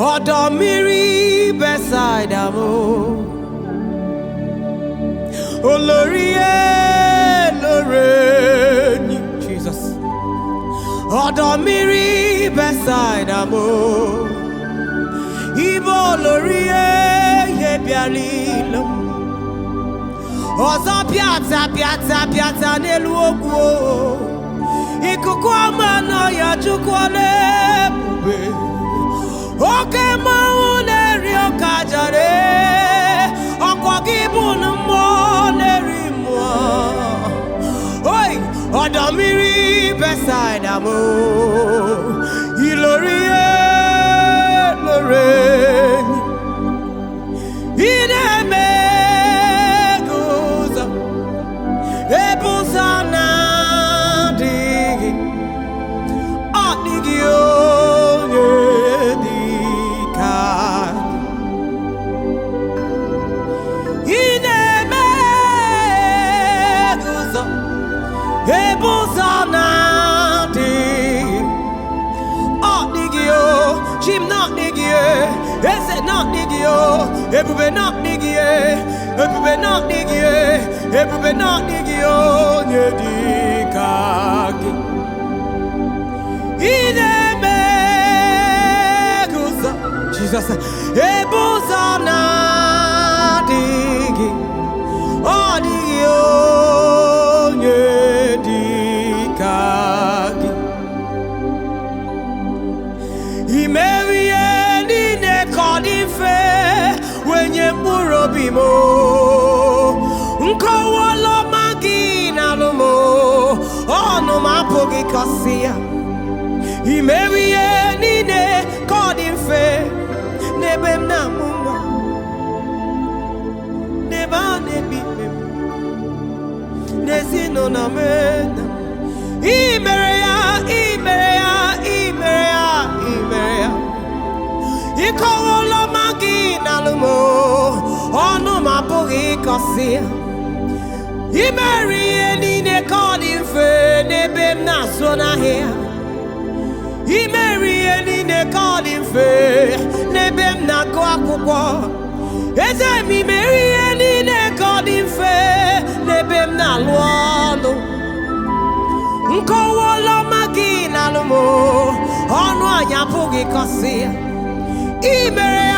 Odomiri beside amo Olorie Loreni Jesus Odomiri beside amo Ibo Lorie Yebialilo Oza piazza nelu ogwo Ikuku amano ya chukwale bube Oke maune rio kajare Okwa gibun mo neri mo Oi, Odomiri beside amo Ilorie Loreni Ideme goza Ebusana digi Odigio Jim not niggie, is it not niggie? Everybody not niggie, everybody not niggie, everybody not niggie. Yedikaki. Ideme guza, Jesus. Ebuzana digi, oh digio yedikaki. Imerieni ne kodife wenye murobimo nkowolo magina lomo ono mapogi kosia Imerieni ne kodife nebem na mumwa neba nebim nesino na mena Imerea Ikowolo magina lumo Onu mapogi kosia Imerieni ne kodife nebem na sona hea Imerieni ne kodife nebem na kwa kukwa Ezemi imerieni ne kodife nebem na lualo Nkowolo magina lumo Onu anyapogi kosia Imerea